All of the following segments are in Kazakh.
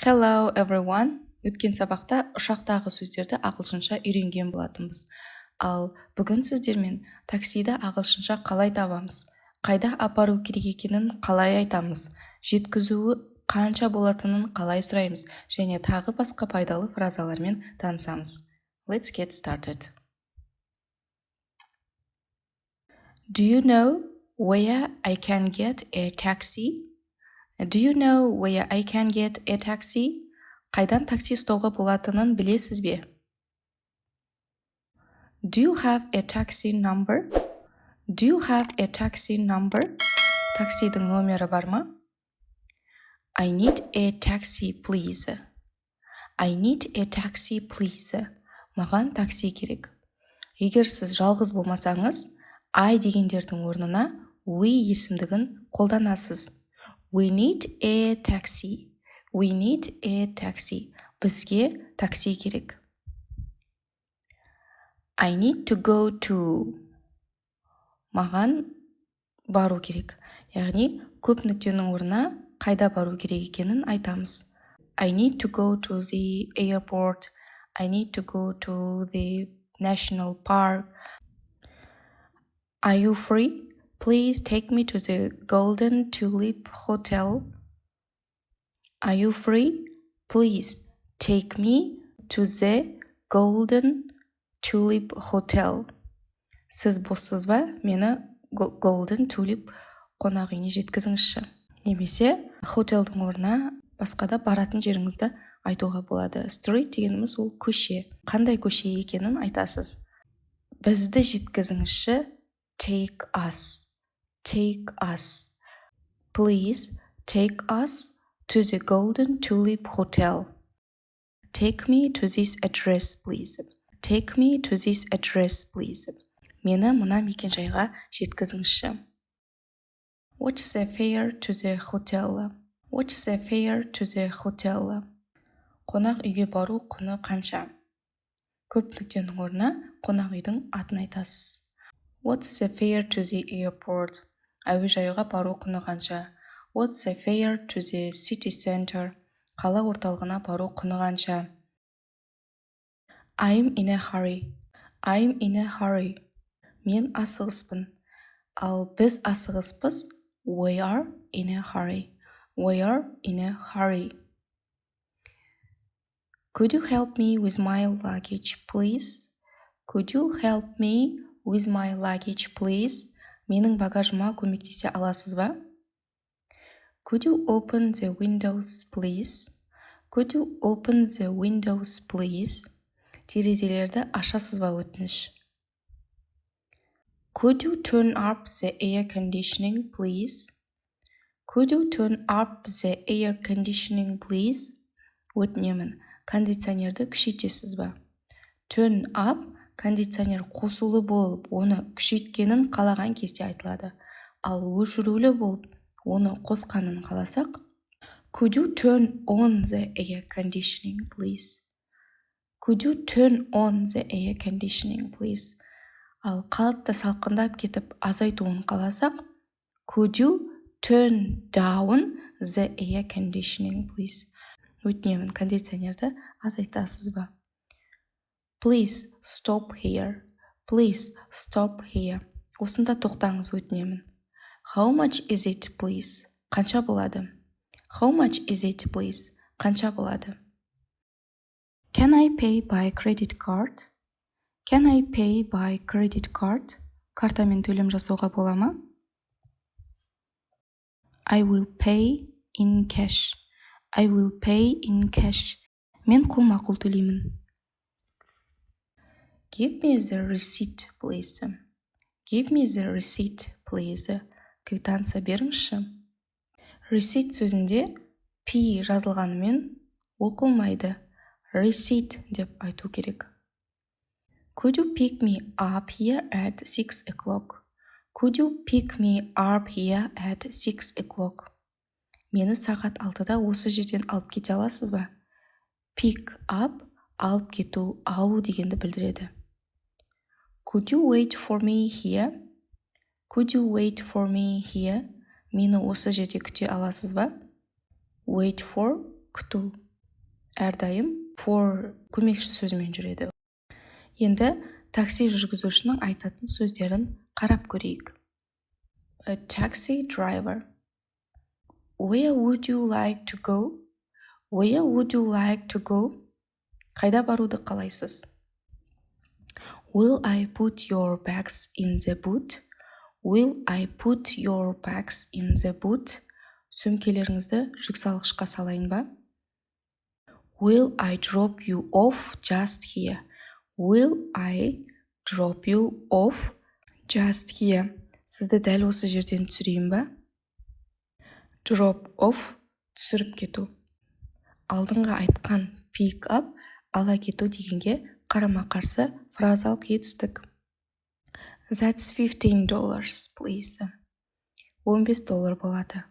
Hello everyone. Өткен сабақта ұшақтағы сөздерді ағылшынша үйренген болатынбыз. Ал бүгін сіздермен таксиді ағылшынша қалай табамыз, қайда апару керек екенін қалай айтамыз, жеткізуі қанша болатынын қалай сұраймыз және тағы басқа пайдалы фразалармен танысамыз. Let's get started. Do you know where I can get a taxi? Do you know where I can get a taxi? Қайдан такси ұстауға болатынын білесіз бе? Do you have a taxi number? Do you have a taxi number? Таксидің номері бар ма? I need a taxi, please. I need a taxi, please. Маған такси керек. Егер сіз жалғыз болмасаңыз, I дегендердің орнына we есімдігін қолданасыз. We need a taxi. We need a taxi. Бізге такси керек. I need to go to. Маған бару керек. Яғни көп нүктенің орнына қайда бару керек екенін айтамыз. I need to go to the airport. I need to go to the national park. Are you free? Please take me to the Golden Tulip Hotel. Are you free? Please take me to the Golden Tulip Hotel. Сіз боссыз ба? Мені Golden Tulip қонақ үйіне жеткізіңізші. Немесе хотелдің орнына басқада баратын жеріңізді айтуға болады. Street дегеніміз ол көше. Қандай көше екенін айтасыз. Бізді жеткізіңізші. Take us. Take us. Please take us to the Golden Tulip Hotel. Take me to this address, please. Take me to this address, please. Мені мына мекенжайға жеткізіңізші. What's the fare to the hotel? What's the fare to the hotel? Қонақ үйге бару құны қанша? Көп нүктенің орнына қонақ үйдің атын айтасыз. What's the fare to the airport? Әуежайға бару құны қанша? What's the fare to the city center? Қала орталығына бару құны қанша? I'm in a hurry. I'm in a hurry. Мен асығыспын. Ал біз асығыспыз. We are in a hurry. We are in a hurry. Could you help me with my luggage, please? Could you help me with my luggage, please? Менің багажыма көмектесе аласыз ба? Could you open the windows, please? Could you open the windows, please? Терезелерді ашасыз ба өтініш? Could you turn up the air conditioning, please? Could you turn up the air conditioning, please? Өтінемін, кондиционерді күшейтесіз ба? Turn up кондиционер қосулы болып, оны күшейткенін қалаған кезде айтылады. Ал өшірулі болып, оны қосқанын қаласақ, Could you turn on the air conditioning, please? Could you turn on the air conditioning, please? Ал қалыпты салқындап кетіп азайтуын қаласақ, Could you turn down the air conditioning, please? Өтінемін, кондиционерді азайтасыз ба? Please stop here. Please stop here. Осында тоқтаңыз өтінемін. How much is it, please? Қанша болады? How much is it, please? Қанша болады? Can I pay by credit card? Can I pay by credit card? Картамен төлем жасауға бола ма? I will pay in cash. I will pay in cash. Мен қолма-қол төлеймін. Give me the receipt, please. Give me the receipt, please. Квитанция беріңізші. Receipt сөзінде P жазылғанымен оқылмайды. Receipt деп айту керек. Could you pick me up here at 6 o'clock? Could you pick me up here at 6 o'clock? Мені сағат 6-да осы жерден алып кете аласыз ба? Pick up, алып кету, алу дегенді білдіреді. Could you wait for me here? Could you wait for me here? Мені осы жерде күте аласыз ба? Wait for, күту. әрдайым for көмекші сөзімен жүреді. Енді такси жүргізушінің айтатын сөздерін қарап көрейік. A taxi driver. Where would you like to go? Where would you like to go? Қайда баруды қалайсыз? Will I put your bags in the boot? Will I put your bags in the boot? Сөмкелеріңізді жүксалғышқа салайын ба? Will I drop you off just here? Will I drop you off just here? Сізді дәл осы жерден түсірейін ба? Drop off түсіріп кету. Алдыңға айтқан pick up ала кету дегенге қарама-қарсы фразалық етістік. That's $15, please. $15 болады.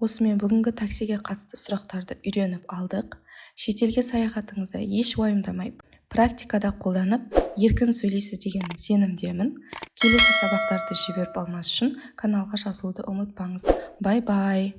Осымен бүгінгі таксиге қатысты сұрақтарды үйреніп алдық. Шетелге саяхатыңызда еш уайымдамай, практикада қолданып, еркін сөйлейсіз деген сенімдемін. Келесі сабақтарды жіберіп алмас үшін каналға жазылуды ұмытпаңыз. Бай-бай!